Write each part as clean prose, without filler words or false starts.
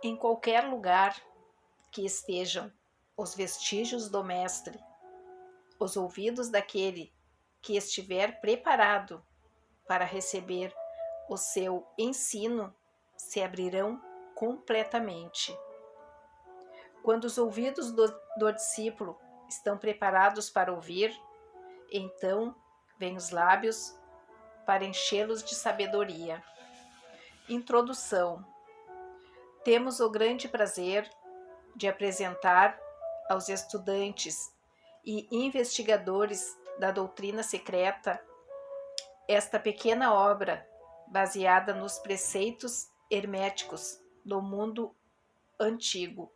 Em qualquer lugar que estejam os vestígios do Mestre, os ouvidos daquele que estiver preparado para receber o seu ensino se abrirão completamente. Quando os ouvidos do discípulo estão preparados para ouvir, então vêm os lábios para enchê-los de sabedoria. Introdução. Temos o grande prazer de apresentar aos estudantes e investigadores da doutrina secreta esta pequena obra baseada nos preceitos herméticos do mundo antigo.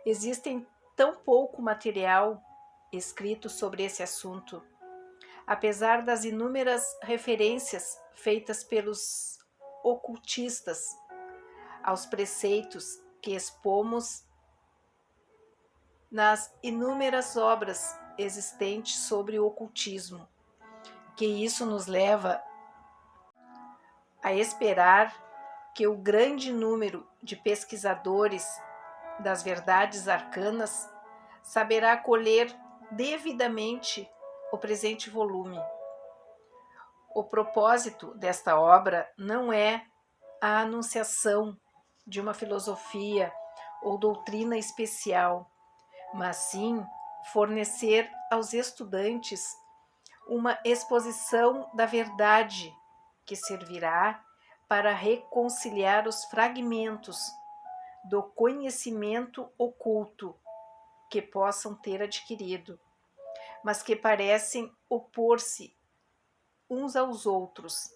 Existem tão pouco material escrito sobre esse assunto, apesar das inúmeras referências feitas pelos ocultistas aos preceitos que expomos nas inúmeras obras existentes sobre o ocultismo, que isso nos leva a esperar que o grande número de pesquisadores das verdades arcanas saberá colher devidamente o presente volume. O propósito desta obra não é a anunciação de uma filosofia ou doutrina especial, mas sim fornecer aos estudantes uma exposição da verdade que servirá para reconciliar os fragmentos do conhecimento oculto que possam ter adquirido, mas que parecem opor-se uns aos outros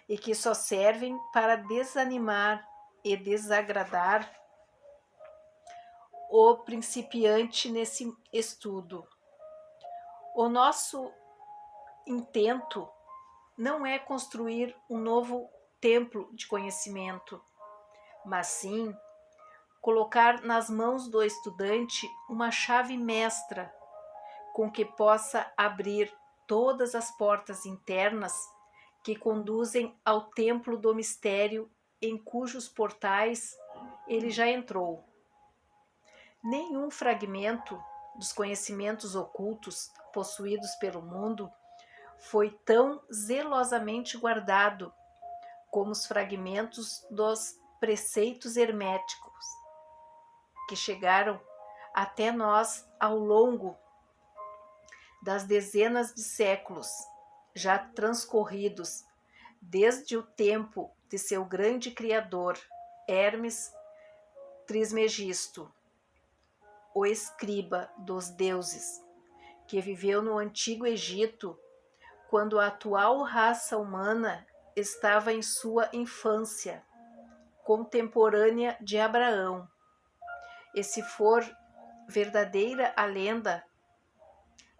e que só servem para desanimar e desagradar o principiante nesse estudo. O nosso intento não é construir um novo templo de conhecimento, mas sim colocar nas mãos do estudante uma chave mestra com que possa abrir todas as portas internas que conduzem ao templo do mistério em cujos portais ele já entrou. Nenhum fragmento dos conhecimentos ocultos possuídos pelo mundo foi tão zelosamente guardado como os fragmentos dos preceitos herméticos que chegaram até nós ao longo das dezenas de séculos já transcorridos desde o tempo de seu grande criador, Hermes Trismegisto, o escriba dos deuses, que viveu no Antigo Egito quando a atual raça humana estava em sua infância, contemporânea de Abraão. E se for verdadeira a lenda,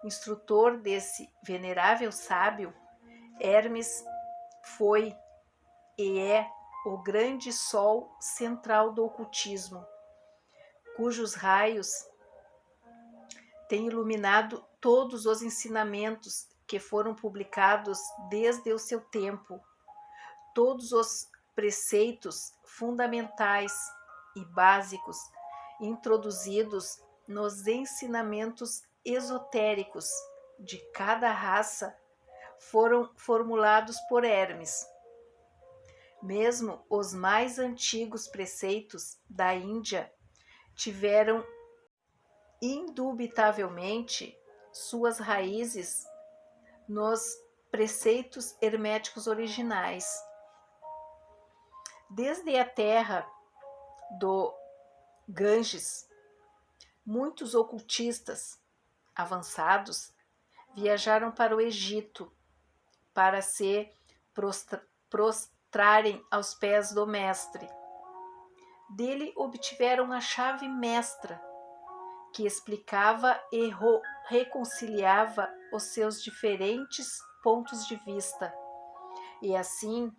instrutor desse venerável sábio, Hermes foi e é o grande sol central do ocultismo, cujos raios têm iluminado todos os ensinamentos que foram publicados desde o seu tempo, todos os preceitos fundamentais e básicos introduzidos nos ensinamentos esotéricos de cada raça foram formulados por Hermes. Mesmo os mais antigos preceitos da Índia tiveram indubitavelmente suas raízes nos preceitos herméticos originais. Desde a terra do Ganges, muitos ocultistas avançados viajaram para o Egito para se prostrarem aos pés do mestre. Dele obtiveram a chave mestra que explicava e reconciliava os seus diferentes pontos de vista. E assim,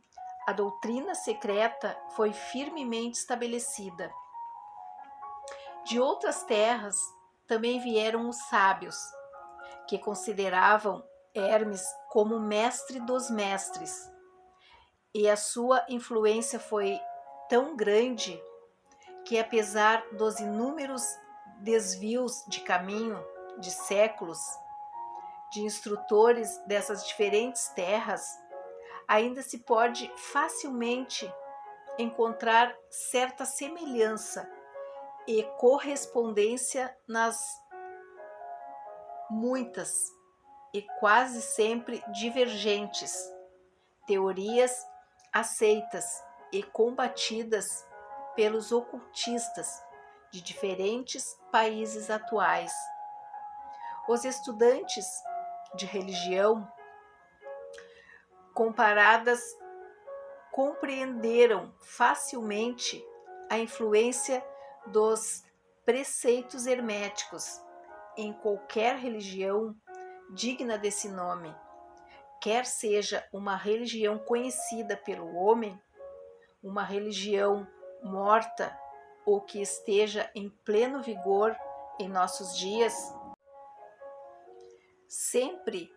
a doutrina secreta foi firmemente estabelecida. De outras terras também vieram os sábios, que consideravam Hermes como mestre dos mestres, e a sua influência foi tão grande que, apesar dos inúmeros desvios de caminho de séculos, de instrutores dessas diferentes terras, ainda se pode facilmente encontrar certa semelhança e correspondência nas muitas e quase sempre divergentes teorias aceitas e combatidas pelos ocultistas de diferentes países atuais. Os estudantes de religião comparadas compreenderam facilmente a influência dos preceitos herméticos em qualquer religião digna desse nome, quer seja uma religião conhecida pelo homem, uma religião morta ou que esteja em pleno vigor em nossos dias. Sempre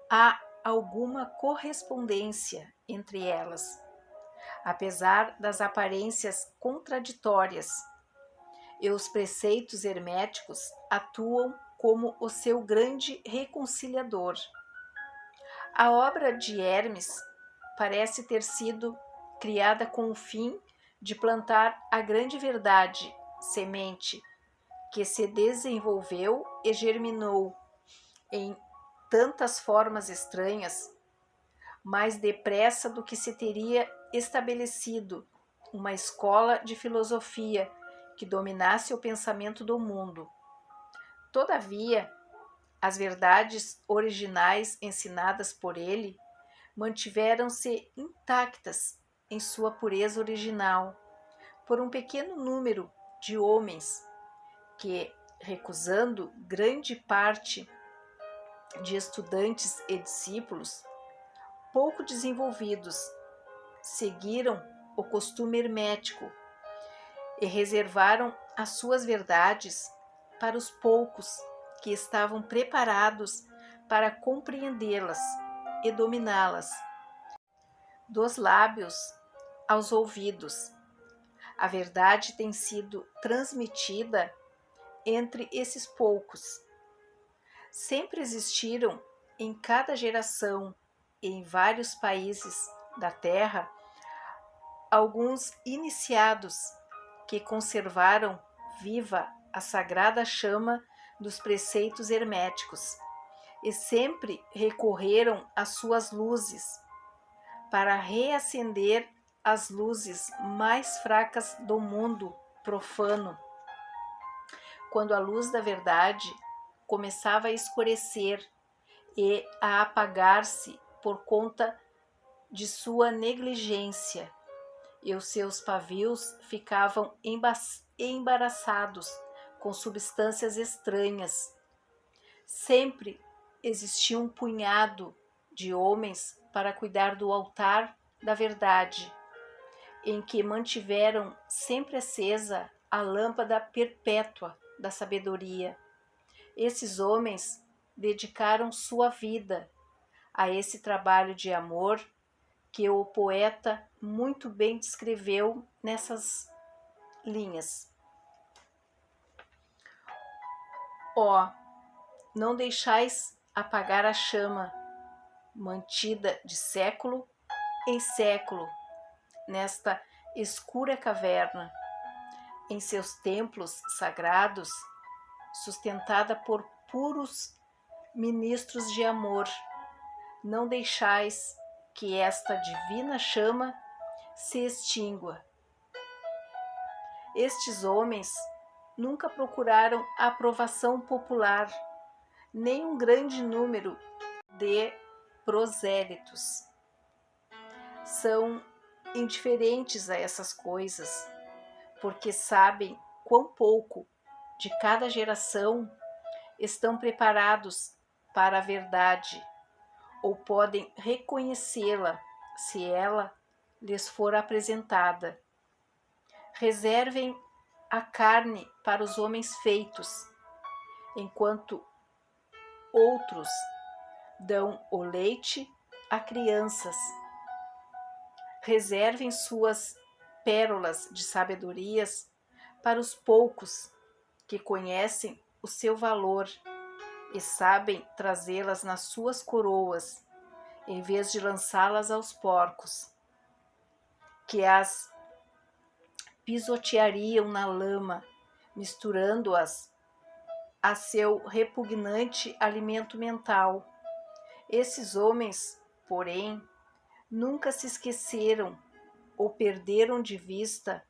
há alguma correspondência entre elas, apesar das aparências contraditórias, e os preceitos herméticos atuam como o seu grande reconciliador. A obra de Hermes parece ter sido criada com o fim de plantar a grande verdade, semente que se desenvolveu e germinou em tantas formas estranhas, mais depressa do que se teria estabelecido uma escola de filosofia que dominasse o pensamento do mundo. Todavia, as verdades originais ensinadas por ele mantiveram-se intactas em sua pureza original por um pequeno número de homens que, recusando grande parte de estudantes e discípulos pouco desenvolvidos, seguiram o costume hermético e reservaram as suas verdades para os poucos que estavam preparados para compreendê-las e dominá-las. Dos lábios aos ouvidos, a verdade tem sido transmitida entre esses poucos. Sempre existiram em cada geração e em vários países da Terra alguns iniciados que conservaram viva a sagrada chama dos preceitos herméticos e sempre recorreram às suas luzes para reacender as luzes mais fracas do mundo profano. Quando a luz da verdade começava a escurecer e a apagar-se por conta de sua negligência, e os seus pavios ficavam embaraçados com substâncias estranhas. Sempre existia um punhado de homens para cuidar do altar da verdade, em que mantiveram sempre acesa a lâmpada perpétua da sabedoria. Esses homens dedicaram sua vida a esse trabalho de amor que o poeta muito bem descreveu nessas linhas. Ó, não deixais apagar a chama, mantida de século em século, nesta escura caverna, em seus templos sagrados, sustentada por puros ministros de amor. Não deixais que esta divina chama se extingua. Estes homens nunca procuraram a aprovação popular, nem um grande número de prosélitos. São indiferentes a essas coisas, porque sabem quão pouco de cada geração estão preparados para a verdade ou podem reconhecê-la se ela lhes for apresentada. Reservem a carne para os homens feitos, enquanto outros dão o leite a crianças. Reservem suas pérolas de sabedorias para os poucos que conhecem o seu valor e sabem trazê-las nas suas coroas, em vez de lançá-las aos porcos, que as pisoteariam na lama, misturando-as a seu repugnante alimento mental. Esses homens, porém, nunca se esqueceram ou perderam de vista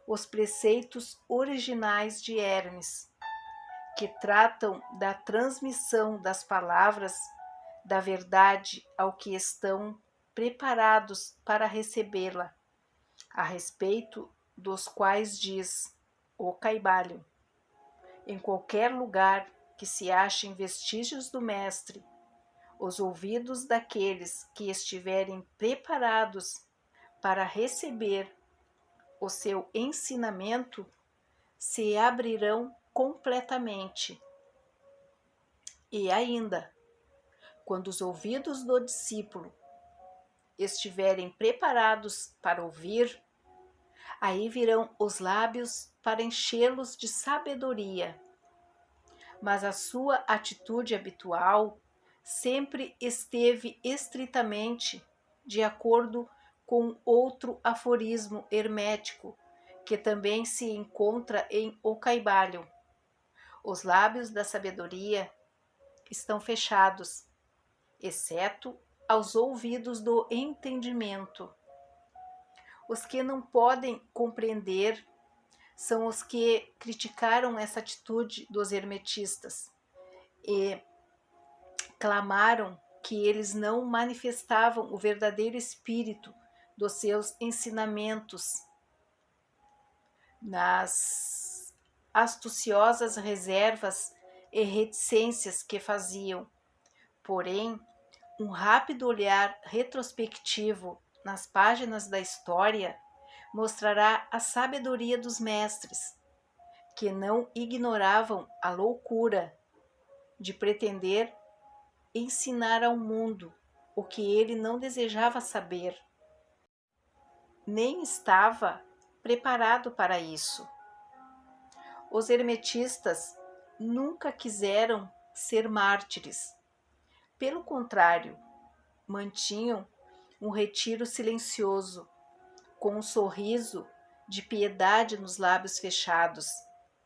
os preceitos originais de Hermes, que tratam da transmissão das palavras da verdade ao que estão preparados para recebê-la, a respeito dos quais diz o Caibalho: em qualquer lugar que se achem vestígios do Mestre, os ouvidos daqueles que estiverem preparados para receber o seu ensinamento se abrirão completamente. E ainda, quando os ouvidos do discípulo estiverem preparados para ouvir, aí virão os lábios para enchê-los de sabedoria. Mas a sua atitude habitual sempre esteve estritamente de acordo com outro aforismo hermético, que também se encontra em O Caibalho: os lábios da sabedoria estão fechados, exceto aos ouvidos do entendimento. Os que não podem compreender são os que criticaram essa atitude dos hermetistas e clamaram que eles não manifestavam o verdadeiro espírito dos seus ensinamentos nas astuciosas reservas e reticências que faziam. Porém, um rápido olhar retrospectivo nas páginas da história mostrará a sabedoria dos mestres, que não ignoravam a loucura de pretender ensinar ao mundo o que ele não desejava saber, nem estava preparado para isso. Os hermetistas nunca quiseram ser mártires. Pelo contrário, mantinham um retiro silencioso, com um sorriso de piedade nos lábios fechados,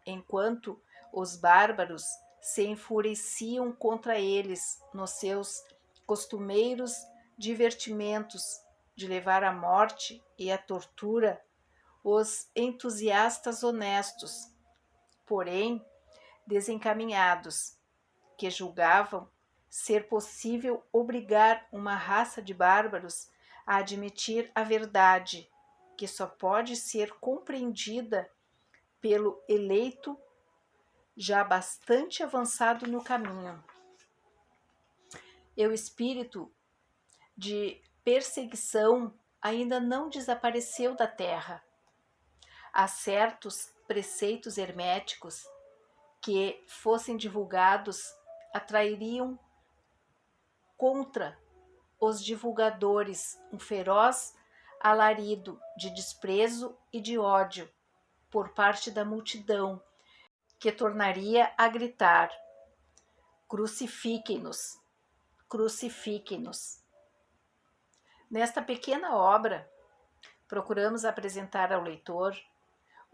enquanto os bárbaros se enfureciam contra eles nos seus costumeiros divertimentos de levar à morte e à tortura os entusiastas honestos, porém desencaminhados, que julgavam ser possível obrigar uma raça de bárbaros a admitir a verdade, que só pode ser compreendida pelo eleito já bastante avançado no caminho. E o espírito de perseguição ainda não desapareceu da terra. Há certos preceitos herméticos que, fossem divulgados, atrairiam contra os divulgadores um feroz alarido de desprezo e de ódio por parte da multidão, que tornaria a gritar: crucifiquem-nos, crucifiquem-nos. Nesta pequena obra, procuramos apresentar ao leitor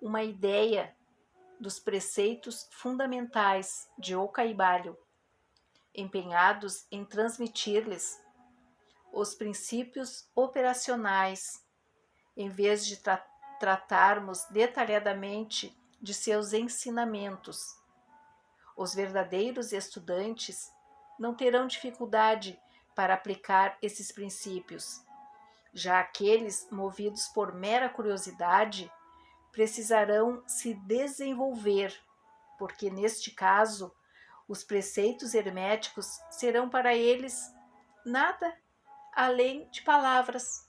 uma ideia dos preceitos fundamentais de O Caibalho, empenhados em transmitir-lhes os princípios operacionais, em vez de tratarmos detalhadamente de seus ensinamentos. Os verdadeiros estudantes não terão dificuldade para aplicar esses princípios. Já aqueles movidos por mera curiosidade precisarão se desenvolver, porque neste caso os preceitos herméticos serão para eles nada além de palavras,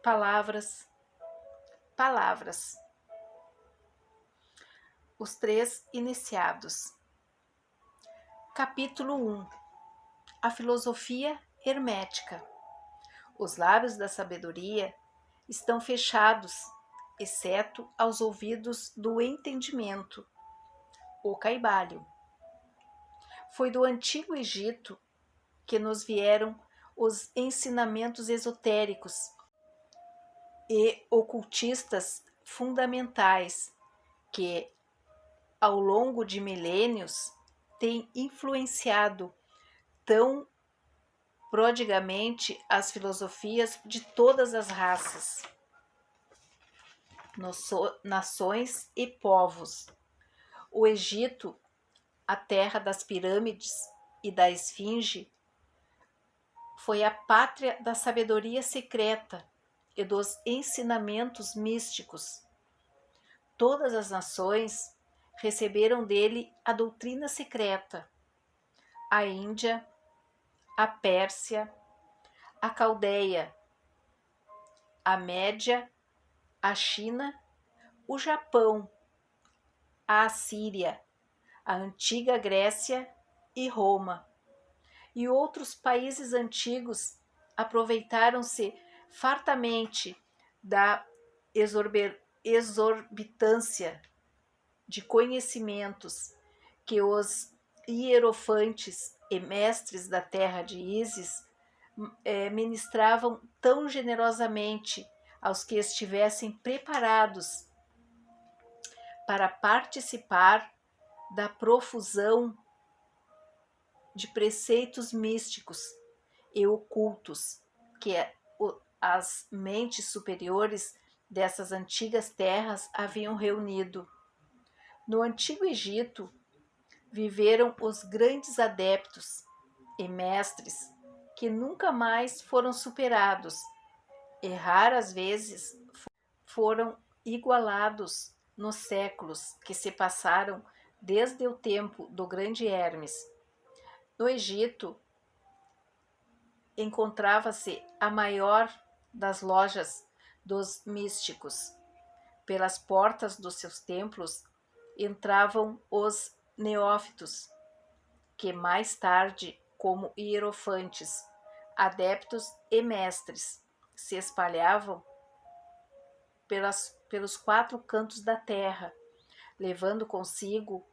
palavras, palavras. Os três iniciados. Capítulo 1. A filosofia hermética. Os lábios da sabedoria estão fechados, exceto aos ouvidos do entendimento, o caibalho. Foi do Antigo Egito que nos vieram os ensinamentos esotéricos e ocultistas fundamentais que, ao longo de milênios, têm influenciado tão prodigamente as filosofias de todas as raças, nações e povos. O Egito, a terra das pirâmides e da esfinge, foi a pátria da sabedoria secreta e dos ensinamentos místicos. Todas as nações receberam dele a doutrina secreta. A Índia, a Pérsia, a Caldeia, a Média, a China, o Japão, a Assíria, a antiga Grécia e Roma. E outros países antigos aproveitaram-se fartamente da exorbitância de conhecimentos que os hierofantes e mestres da terra de Ísis ministravam tão generosamente aos que estivessem preparados para participar da profusão de preceitos místicos e ocultos que as mentes superiores dessas antigas terras haviam reunido. No Antigo Egito, viveram os grandes adeptos e mestres que nunca mais foram superados e raras vezes foram igualados nos séculos que se passaram desde o tempo do grande Hermes. No Egito, encontrava-se a maior das lojas dos místicos. Pelas portas dos seus templos entravam os neófitos, que mais tarde, como hierofantes, adeptos e mestres, se espalhavam pelos 4 cantos da terra, levando consigo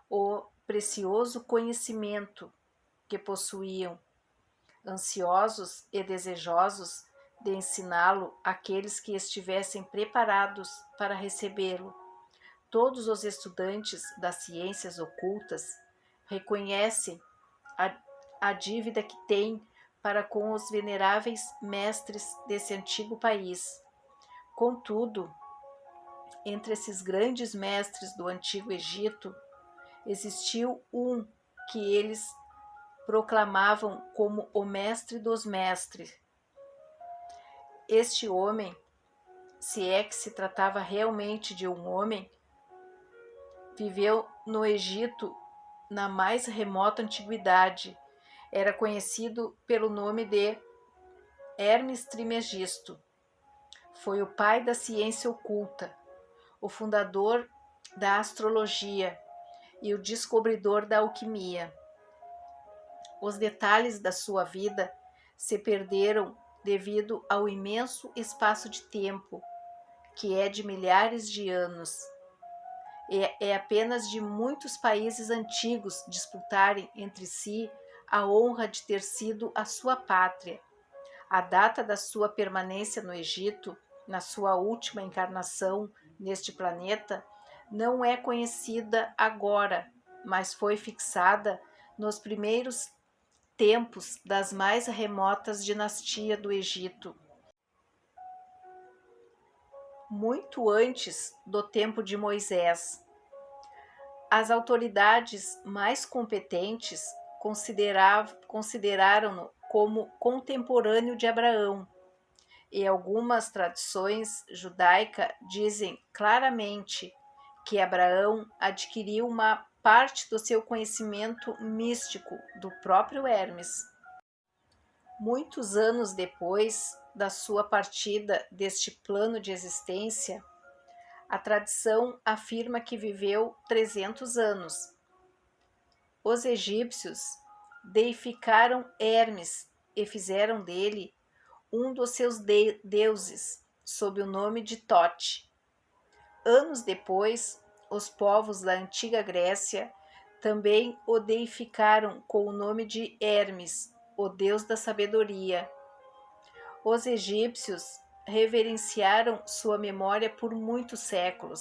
o precioso conhecimento que possuíam, ansiosos e desejosos de ensiná-lo àqueles que estivessem preparados para recebê-lo. Todos os estudantes das ciências ocultas reconhecem a dívida que têm para com os veneráveis mestres desse antigo país. Contudo, entre esses grandes mestres do Antigo Egito, existiu um que eles proclamavam como o mestre dos mestres. Este homem, se é que se tratava realmente de um homem, viveu no Egito na mais remota antiguidade. Era conhecido pelo nome de Hermes Trismegisto. Foi o pai da ciência oculta, o fundador da astrologia e o descobridor da alquimia. Os detalhes da sua vida se perderam devido ao imenso espaço de tempo, que é de milhares de anos. É apenas de muitos países antigos disputarem entre si a honra de ter sido a sua pátria. A data da sua permanência no Egito, na sua última encarnação neste planeta, não é conhecida agora, mas foi fixada nos primeiros tempos das mais remotas dinastias do Egito, muito antes do tempo de Moisés. As autoridades mais competentes consideraram-no como contemporâneo de Abraão, e algumas tradições judaicas dizem claramente que Abraão adquiriu uma parte do seu conhecimento místico do próprio Hermes. Muitos anos depois da sua partida deste plano de existência, a tradição afirma que viveu 300 anos. Os egípcios deificaram Hermes e fizeram dele um dos seus deuses, sob o nome de Tote. Anos depois, os povos da antiga Grécia também o deificaram com o nome de Hermes, o deus da sabedoria. Os egípcios reverenciaram sua memória por muitos séculos.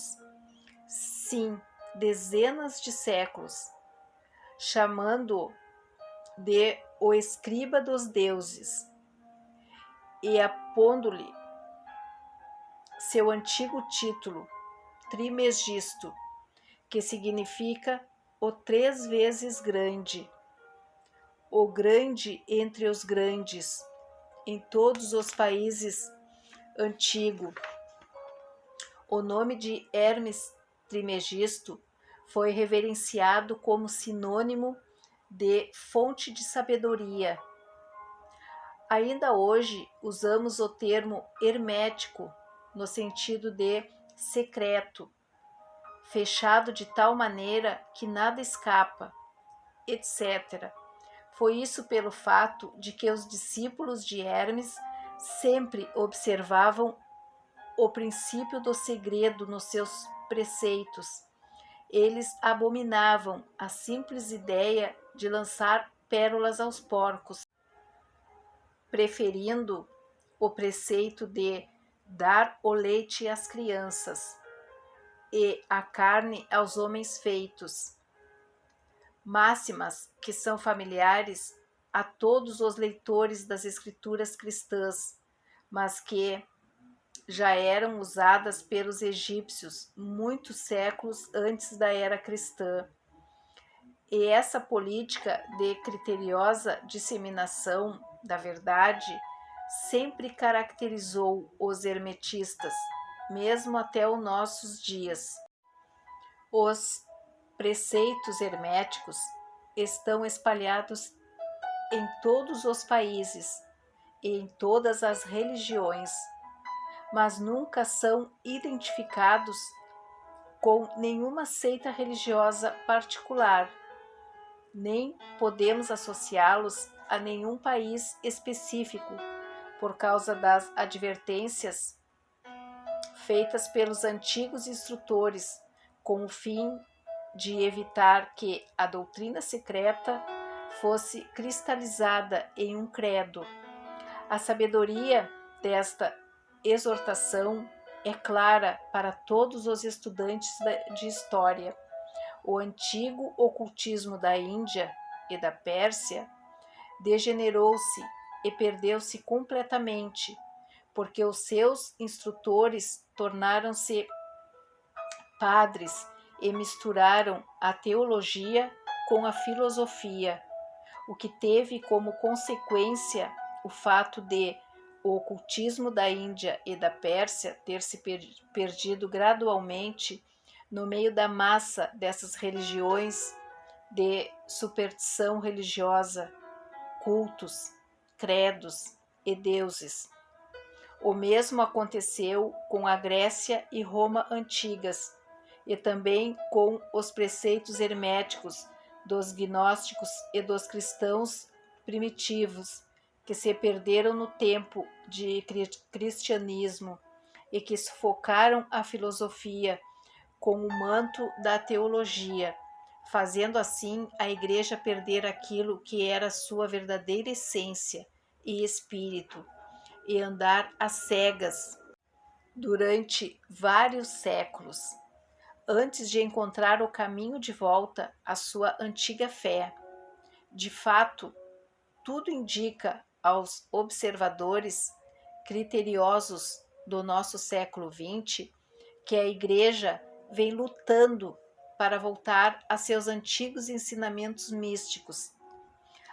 Sim, dezenas de séculos, chamando-o de o escriba dos deuses e apondo-lhe seu antigo título, Trimegisto, que significa o 3 vezes grande, o grande entre os grandes, em todos os países antigos. O nome de Hermes Trimegisto foi reverenciado como sinônimo de fonte de sabedoria. Ainda hoje usamos o termo hermético no sentido de secreto, fechado de tal maneira que nada escapa, etc. Foi isso pelo fato de que os discípulos de Hermes sempre observavam o princípio do segredo nos seus preceitos. Eles abominavam a simples ideia de lançar pérolas aos porcos, preferindo o preceito de dar o leite às crianças e a carne aos homens feitos. Máximas que são familiares a todos os leitores das escrituras cristãs, mas que já eram usadas pelos egípcios muitos séculos antes da era cristã. E essa política de criteriosa disseminação da verdade sempre caracterizou os hermetistas, mesmo até os nossos dias. Os preceitos herméticos estão espalhados em todos os países e em todas as religiões, mas nunca são identificados com nenhuma seita religiosa particular, nem podemos associá-los a nenhum país específico, por causa das advertências feitas pelos antigos instrutores, com o fim de evitar que a doutrina secreta fosse cristalizada em um credo. A sabedoria desta exortação é clara para todos os estudantes de história. O antigo ocultismo da Índia e da Pérsia degenerou-se e perdeu-se completamente, porque os seus instrutores tornaram-se padres e misturaram a teologia com a filosofia, o que teve como consequência o fato de o ocultismo da Índia e da Pérsia ter se perdido gradualmente no meio da massa dessas religiões de superstição religiosa, cultos, credos e deuses. O mesmo aconteceu com a Grécia e Roma antigas, e também com os preceitos herméticos dos gnósticos e dos cristãos primitivos, que se perderam no tempo de cristianismo e que sufocaram a filosofia com o manto da teologia, fazendo assim a Igreja perder aquilo que era sua verdadeira essência e espírito, e andar às cegas durante vários séculos, antes de encontrar o caminho de volta à sua antiga fé. De fato, tudo indica aos observadores criteriosos do nosso século XX que a Igreja vem lutando para voltar a seus antigos ensinamentos místicos.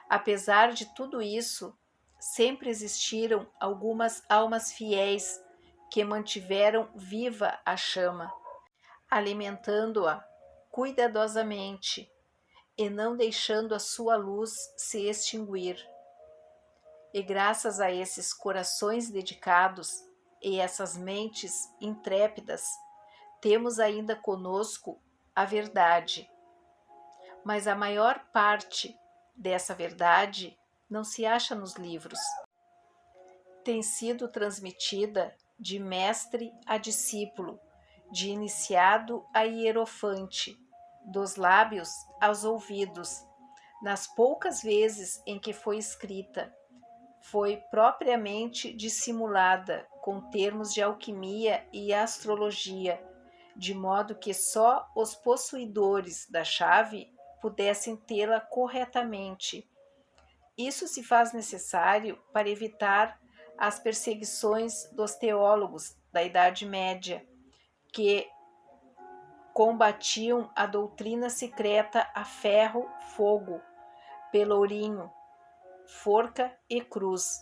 Apesar de tudo isso, sempre existiram algumas almas fiéis que mantiveram viva a chama, alimentando-a cuidadosamente e não deixando a sua luz se extinguir. E graças a esses corações dedicados e essas mentes intrépidas, temos ainda conosco a verdade. Mas a maior parte dessa verdade não se acha nos livros. Tem sido transmitida de mestre a discípulo de iniciado a hierofante, dos lábios aos ouvidos. Nas poucas vezes em que foi escrita, foi propriamente dissimulada com termos de alquimia e astrologia, de modo que só os possuidores da chave pudessem tê-la corretamente. Isso se faz necessário para evitar as perseguições dos teólogos da Idade Média, que combatiam a doutrina secreta a ferro, fogo, pelourinho, forca e cruz.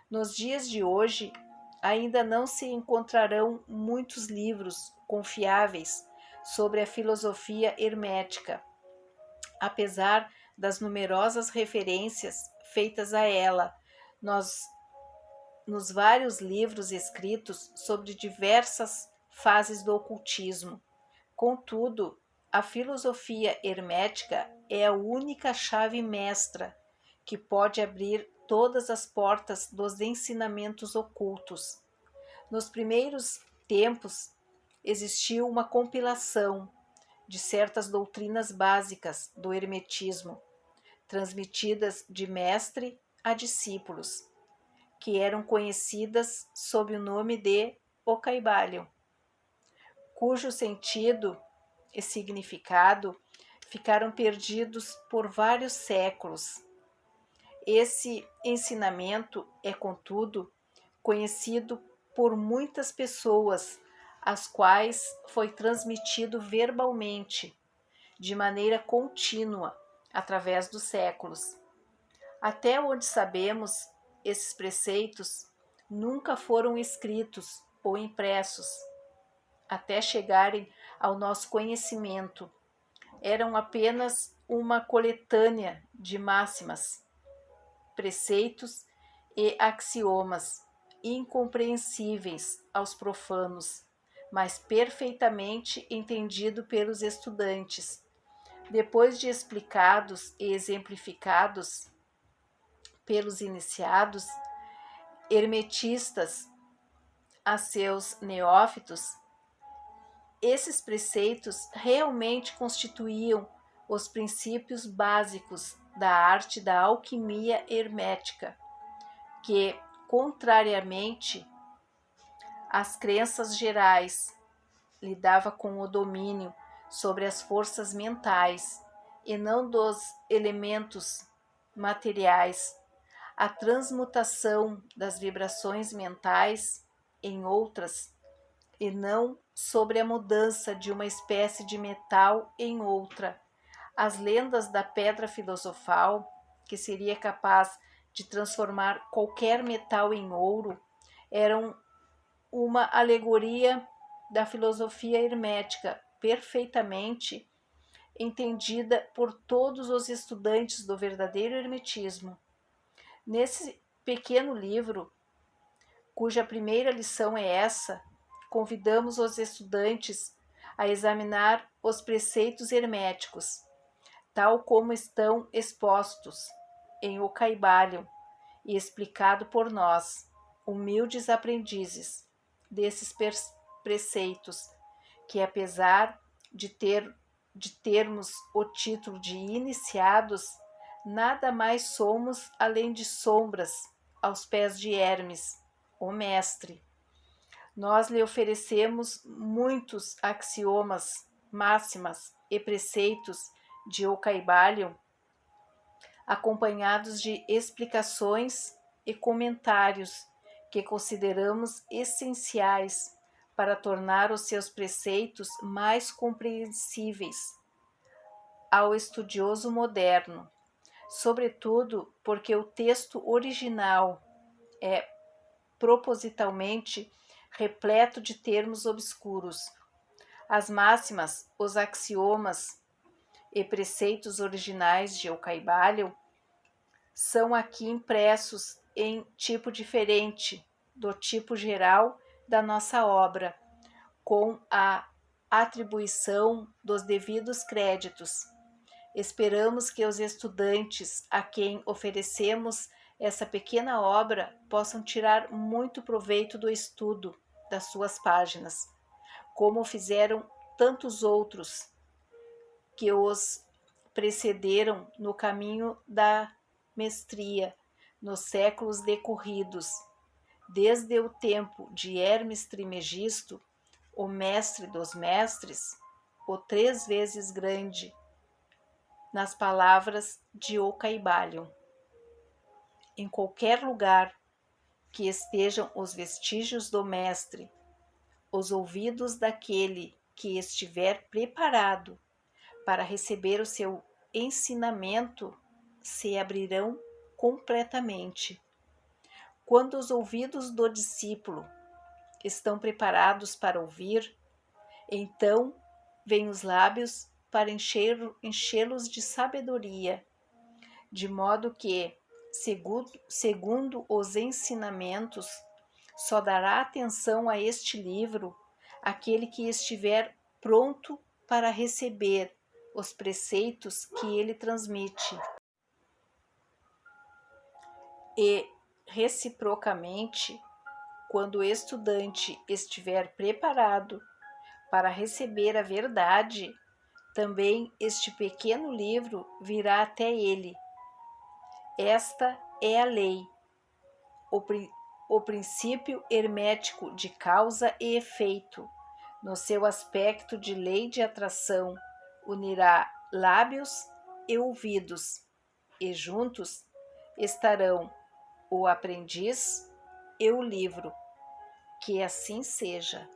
Nos dias de hoje, ainda não se encontrarão muitos livros confiáveis sobre a filosofia hermética, apesar das numerosas referências feitas a ela nos vários livros escritos sobre diversas fases do ocultismo. Contudo, a filosofia hermética é a única chave mestra que pode abrir todas as portas dos ensinamentos ocultos. Nos primeiros tempos, existiu uma compilação de certas doutrinas básicas do hermetismo, transmitidas de mestre a discípulos, que eram conhecidas sob o nome de Ocaibalion, cujo sentido e significado ficaram perdidos por vários séculos. Esse ensinamento é, contudo, conhecido por muitas pessoas, às quais foi transmitido verbalmente, de maneira contínua, através dos séculos. Até onde sabemos, esses preceitos nunca foram escritos ou impressos, até chegarem ao nosso conhecimento. Eram apenas uma coletânea de máximas, preceitos e axiomas incompreensíveis aos profanos, mas perfeitamente entendido pelos estudantes. Depois de explicados e exemplificados pelos iniciados hermetistas a seus neófitos, esses preceitos realmente constituíam os princípios básicos da arte da alquimia hermética, que, contrariamente às crenças gerais, lidava com o domínio sobre as forças mentais e não dos elementos materiais, a transmutação das vibrações mentais em outras, e não sobre a mudança de uma espécie de metal em outra. As lendas da pedra filosofal, que seria capaz de transformar qualquer metal em ouro, eram uma alegoria da filosofia hermética, perfeitamente entendida por todos os estudantes do verdadeiro hermetismo. Nesse pequeno livro, cuja primeira lição é essa, convidamos os estudantes a examinar os preceitos herméticos, tal como estão expostos em Ocaibalion e explicado por nós, humildes aprendizes desses preceitos, que apesar de termos o título de iniciados, nada mais somos além de sombras aos pés de Hermes, o mestre. Nós lhe oferecemos muitos axiomas, máximas e preceitos de Ocaibalion, acompanhados de explicações e comentários que consideramos essenciais para tornar os seus preceitos mais compreensíveis ao estudioso moderno, sobretudo porque o texto original é propositalmente repleto de termos obscuros. As máximas, os axiomas e preceitos originais de Ocaibalion são aqui impressos em tipo diferente do tipo geral da nossa obra, com a atribuição dos devidos créditos. Esperamos que os estudantes a quem oferecemos essa pequena obra possam tirar muito proveito do estudo das suas páginas. como fizeram tantos outros que os precederam no caminho da mestria nos séculos decorridos, desde o tempo de Hermes Trismegisto, o mestre dos mestres, o 3 vezes grande, nas palavras de Ocaibalion. Em qualquer lugar que estejam os vestígios do mestre, os ouvidos daquele que estiver preparado para receber o seu ensinamento se abrirão completamente. Quando os ouvidos do discípulo estão preparados para ouvir, então vêm os lábios para enchê-los de sabedoria, de modo que, segundo os ensinamentos, só dará atenção a este livro aquele que estiver pronto para receber os preceitos que ele transmite. E, reciprocamente, quando o estudante estiver preparado para receber a verdade, também este pequeno livro virá até ele. Esta é a lei, o princípio hermético de causa e efeito, no seu aspecto de lei de atração, unirá lábios e ouvidos, e juntos estarão o aprendiz e o livro. Que assim seja.